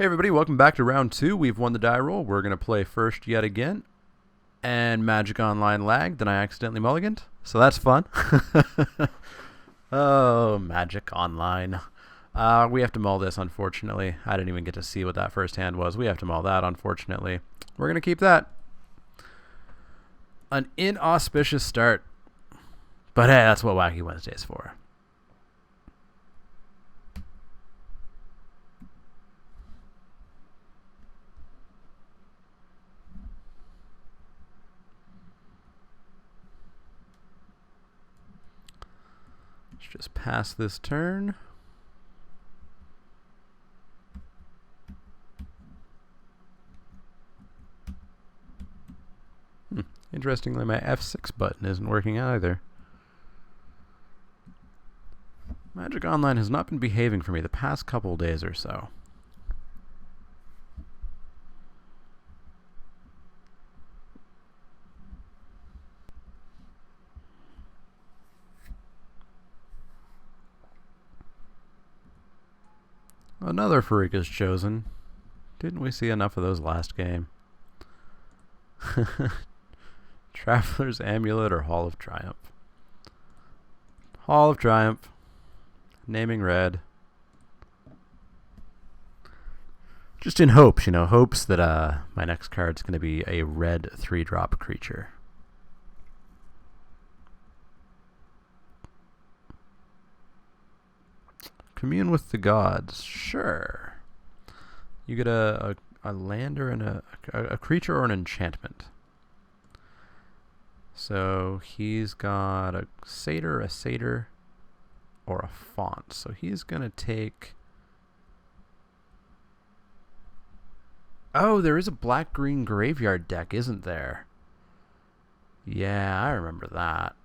Hey everybody, welcome back to round two. We've won the die roll. We're going to play first yet again. And Magic Online lagged and I accidentally mulliganed. So that's fun. Oh, Magic Online. We have to mull this, unfortunately. I didn't even get to see what that first hand was. We have to mull that, unfortunately. We're going to keep that. An inauspicious start. But hey, that's what Wacky Wednesday's for. Just pass this turn. Interestingly, my F6 button isn't working either. Magic Online has not been behaving for me the past couple days or so. Another freak is chosen. Didn't we see enough of those last game? Traveler's Amulet or Hall of Triumph? Hall of Triumph. Naming red. Just in hopes, hopes that my next card's going to be a red 3-drop creature. Commune with the gods. Sure. You get a land or a creature or an enchantment. So he's got a satyr, or a font. So he's going to take... Oh, there is a black-green graveyard deck, isn't there? Yeah, I remember that.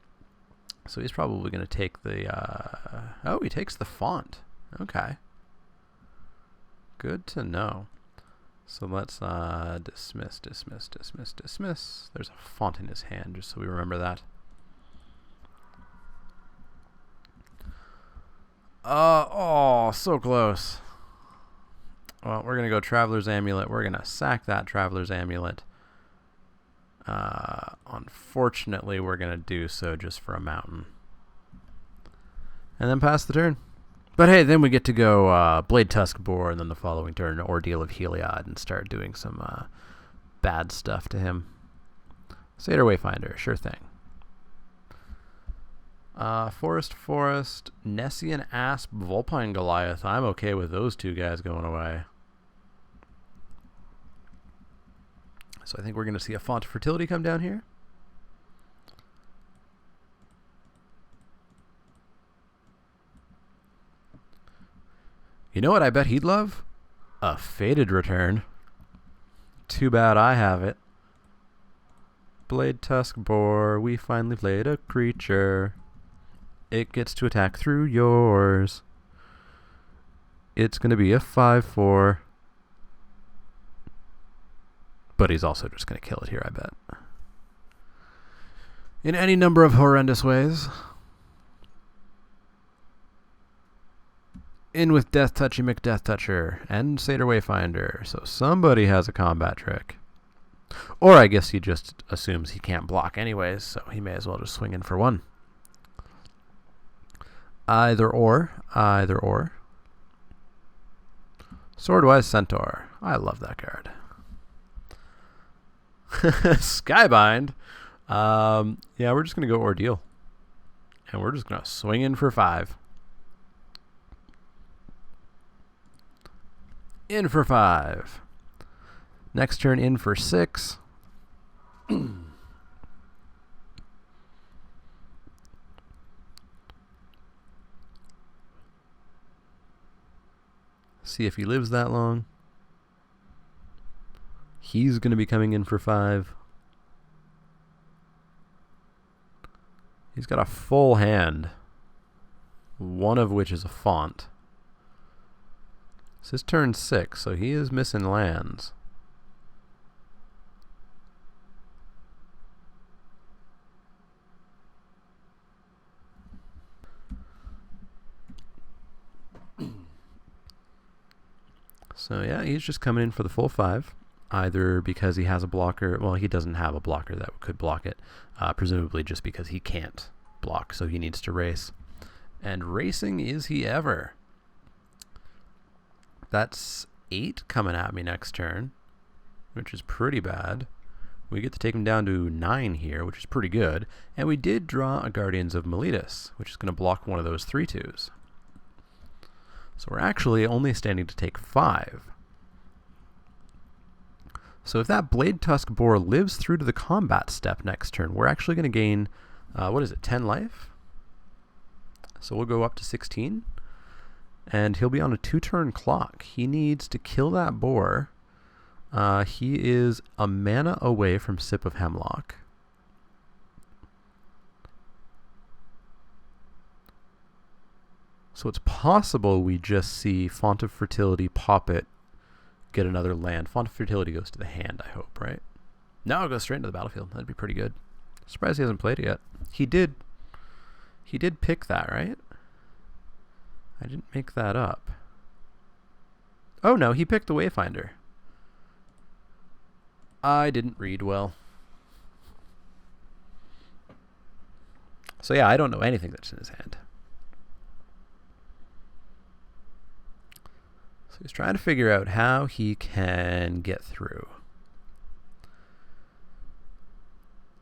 So he's probably going to take the... Oh, he takes the font. Okay. Good to know. So let's dismiss. There's a font in his hand, just so we remember that. Oh, so close. Well, we're going to go Traveler's Amulet. We're going to sack that Traveler's Amulet. Unfortunately, we're going to do so just for a mountain. And then pass the turn. But hey, then we get to go Blade Tusk Boar, and then the following turn, Ordeal of Heliod, and start doing some bad stuff to him. Satyr Wayfinder, sure thing. Forest, Nessian Asp, Vulpine Goliath. I'm okay with those two guys going away. So I think we're going to see a Font of Fertility come down here. You know what I bet he'd love? A Fated Return. Too bad I have it. Blade Tusk Boar, we finally played a creature. It gets to attack through yours. It's going to be a 5/4. But he's also just going to kill it here, I bet. In any number of horrendous ways. In with Death Touchy McDeath Toucher and Satyr Wayfinder. So somebody has a combat trick. Or I guess he just assumes he can't block anyways, so he may as well just swing in for one. Either or. Swordwise Centaur. I love that card. Skybind. Yeah, we're just going to go Ordeal. And we're just going to swing in for 5. In for 5. Next turn in for 6. See if he lives that long. He's going to be coming in for 5. He's got a full hand, one of which is a font. This is turn 6, so he is missing lands. So yeah, he's just coming in for the full 5, either because he has a blocker. Well, he doesn't have a blocker that could block it, presumably just because he can't block, so he needs to race. And racing is he ever. That's 8 coming at me next turn, which is pretty bad. We get to take him down to 9 here, which is pretty good. And we did draw a Guardians of Miletus, which is going to block one of those 3/2s. So we're actually only standing to take 5. So if that Blade Tusk Boar lives through to the combat step next turn, we're actually going to gain, 10 life? So we'll go up to 16. And he'll be on a 2-turn clock. He needs to kill that boar. He is a mana away from Sip of Hemlock. So it's possible we just see Font of Fertility pop it, get another land. Font of Fertility goes to the hand, I hope, right? No, it goes straight into the battlefield. That'd be pretty good. Surprised he hasn't played it yet. He did pick that, right? I didn't make that up. Oh no, he picked the Wayfinder. I didn't read well. So yeah, I don't know anything that's in his hand. So he's trying to figure out how he can get through.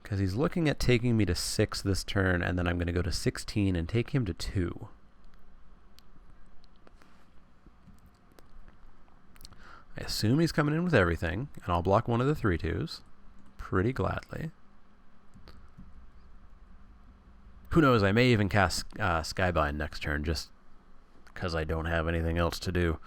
Because he's looking at taking me to 6 this turn, and then I'm going to go to 16 and take him to 2. I assume he's coming in with everything, and I'll block one of the 3/2s pretty gladly. Who knows, I may even cast Skybind next turn just because I don't have anything else to do.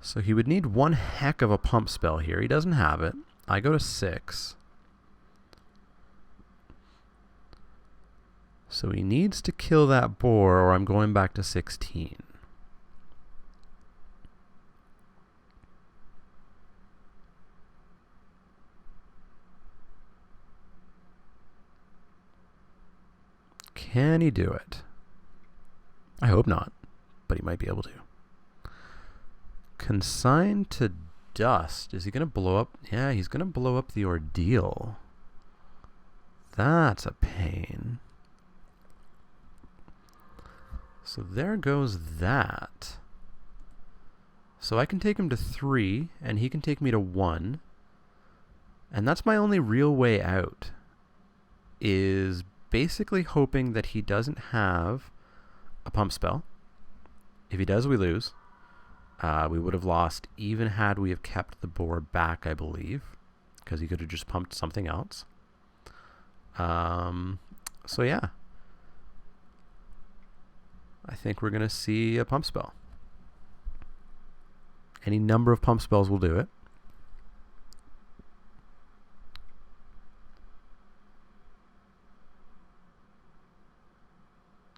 So he would need one heck of a pump spell here. He doesn't have it. I go to 6. So he needs to kill that boar, or I'm going back to 16. Can he do it? I hope not, but he might be able to. Consigned to dust. Is he going to blow up? Yeah, he's going to blow up the ordeal. That's a pain. So there goes that. So I can take him to 3, and he can take me to 1. And that's my only real way out. Is basically hoping that he doesn't have a pump spell. If he does, we lose. We would have lost even had we have kept the board back, I believe, because he could have just pumped something else. So yeah, I think we're going to see a pump spell. Any number of pump spells will do it.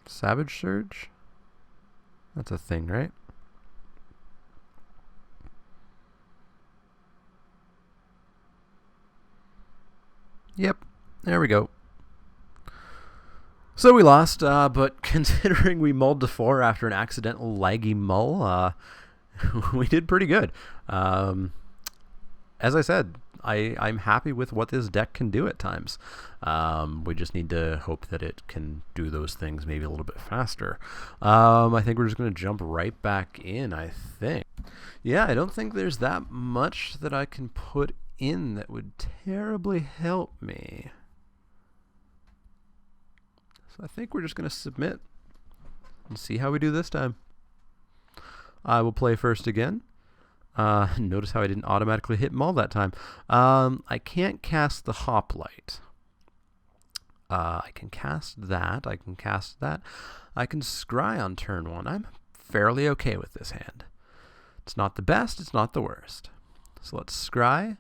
Savage Surge? That's a thing, right? Yep, there we go. So we lost, but considering we mulled to 4 after an accidental laggy mull, we did pretty good. As I said, I'm happy with what this deck can do at times. We just need to hope that it can do those things maybe a little bit faster. I think we're just going to jump right back in, I think. Yeah, I don't think there's that much that I can put in that would terribly help me. So I think we're just going to submit and see how we do this time. I will play first again. Notice how I didn't automatically hit mull that time. I can't cast the Hoplite. I can cast that. I can cast that. I can scry on turn 1. I'm fairly okay with this hand. It's not the best. It's not the worst. So let's scry.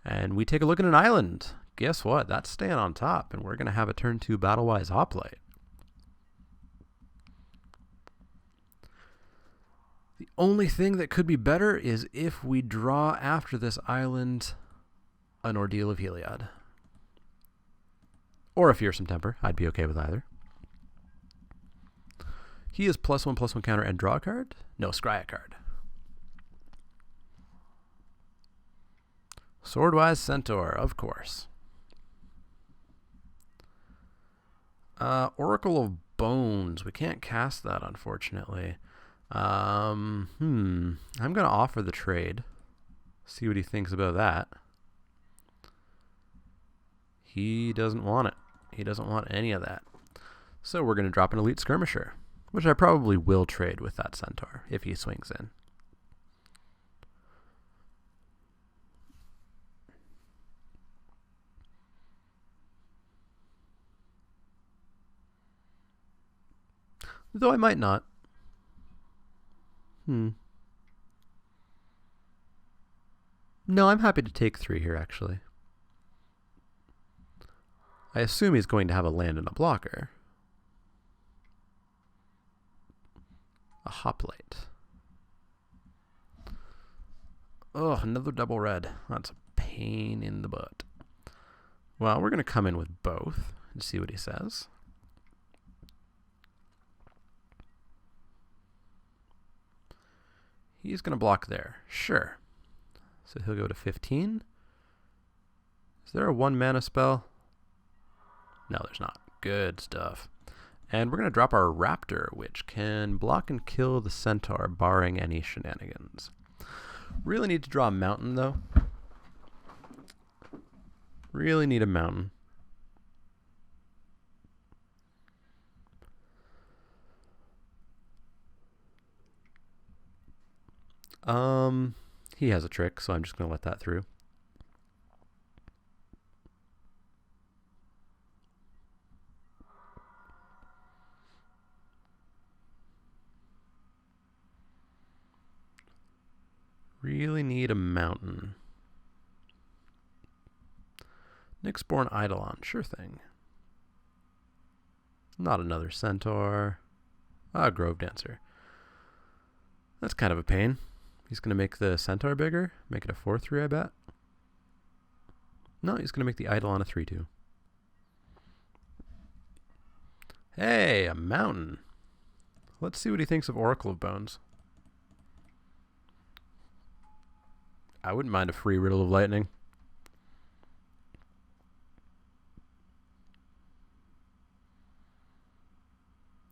And we take a look at an island. Guess what? That's staying on top. And we're going to have a turn 2 Battle-Wise Hoplite. The only thing that could be better is if we draw after this island an Ordeal of Heliod. Or a Fearsome Temper. I'd be okay with either. He is +1/+1 counter and draw a card? No, scry a card. Swordwise Centaur, of course. Oracle of Bones. We can't cast that, unfortunately. I'm going to offer the trade. See what he thinks about that. He doesn't want it. He doesn't want any of that. So we're going to drop an Elite Skirmisher, which I probably will trade with that Centaur if he swings in. Though I might not. No, I'm happy to take 3 here, actually. I assume he's going to have a land and a blocker. A hoplite. Oh, another double red. That's a pain in the butt. Well, we're going to come in with both and see what he says. He's going to block there. Sure. So he'll go to 15. Is there a 1 mana spell? No, there's not. Good stuff. And we're going to drop our Raptor, which can block and kill the Centaur, barring any shenanigans. Really need to draw a mountain, though. Really need a mountain. He has a trick, so I'm just going to let that through. Really need a mountain. Nyxborn Eidolon, sure thing. Not another Centaur. Ah, Grove Dancer. That's kind of a pain. He's going to make the Centaur bigger. Make it a 4/3, I bet. No, he's going to make the Eidolon a 3/2. Hey, a mountain. Let's see what he thinks of Oracle of Bones. I wouldn't mind a free Riddle of Lightning.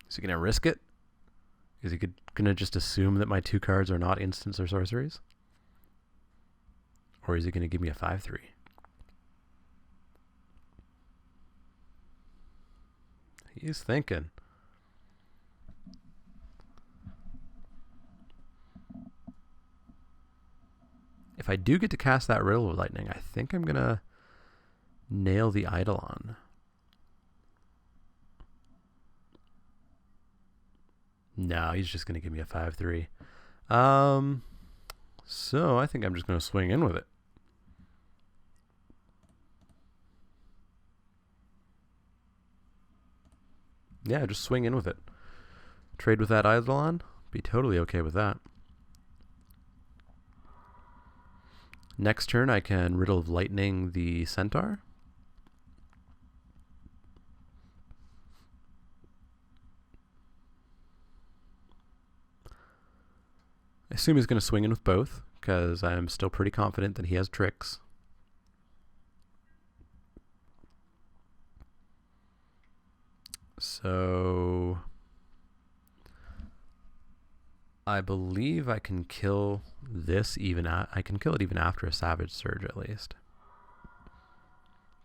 Is he going to risk it? Is he going to just assume that my 2 cards are not instants or sorceries? Or is he going to give me a 5/3? He's thinking. If I do get to cast that Riddle of Lightning, I think I'm going to nail the Eidolon. No, he's just going to give me a 5/3. So I think I'm just going to swing in with it. Yeah, just swing in with it. Trade with that Eidolon. Be totally okay with that. Next turn, I can Riddle of Lightning the Centaur. I assume he's going to swing in with both, because I'm still pretty confident that he has tricks. So I believe I can kill this I can kill it even after a Savage Surge at least.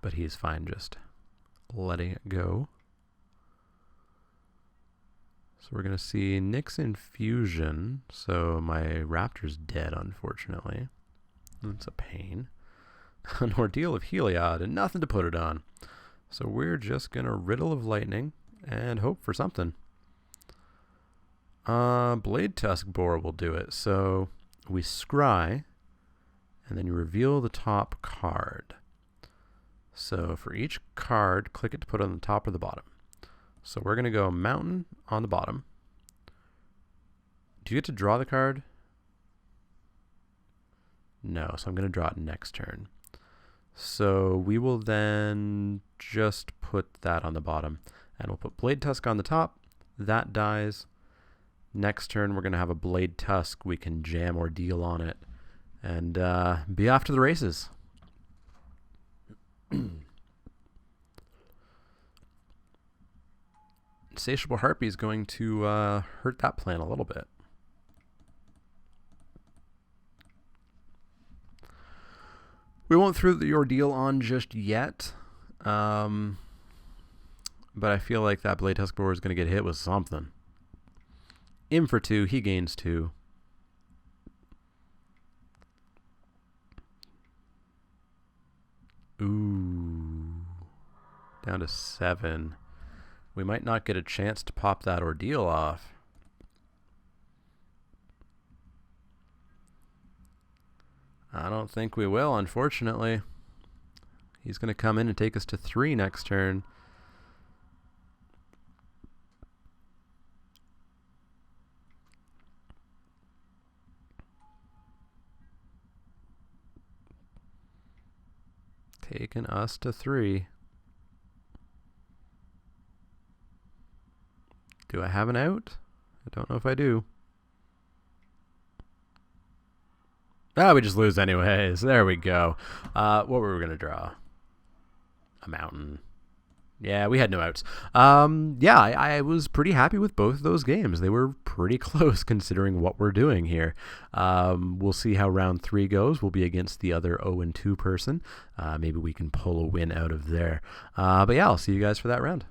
But he's fine just letting it go. So we're going to see Nyx Infusion. So my Raptor's dead, unfortunately. That's a pain. An Ordeal of Heliod and nothing to put it on. So we're just going to Riddle of Lightning and hope for something. Blade Tusk Boar will do it. So we scry, and then you reveal the top card. So for each card, click it to put it on the top or the bottom. So we're going to go Mountain on the bottom, Do you get to draw the card? No, so I'm going to draw it next turn. So we will then just put that on the bottom. And we'll put Blade Tusk on the top. That dies. Next turn, we're going to have a Blade Tusk. We can jam or deal on it. And be off to the races. Insatiable Harpy is going to hurt that plan a little bit. We won't throw the ordeal on just yet. But I feel like that Blade Tusk board is going to get hit with something. In for 2, he gains 2. Ooh. Down to 7. We might not get a chance to pop that ordeal off. I don't think we will, unfortunately. He's going to come in and take us to 3 next turn. Taking us to 3. Do I have an out? I don't know if I do. Ah, we just lose anyways. There we go. What were we going to draw? A mountain. Yeah, we had no outs. Yeah, I was pretty happy with both of those games. They were pretty close considering what we're doing here. We'll see how round 3 goes. We'll be against the other 0-2 person. Maybe we can pull a win out of there. But yeah, I'll see you guys for that round.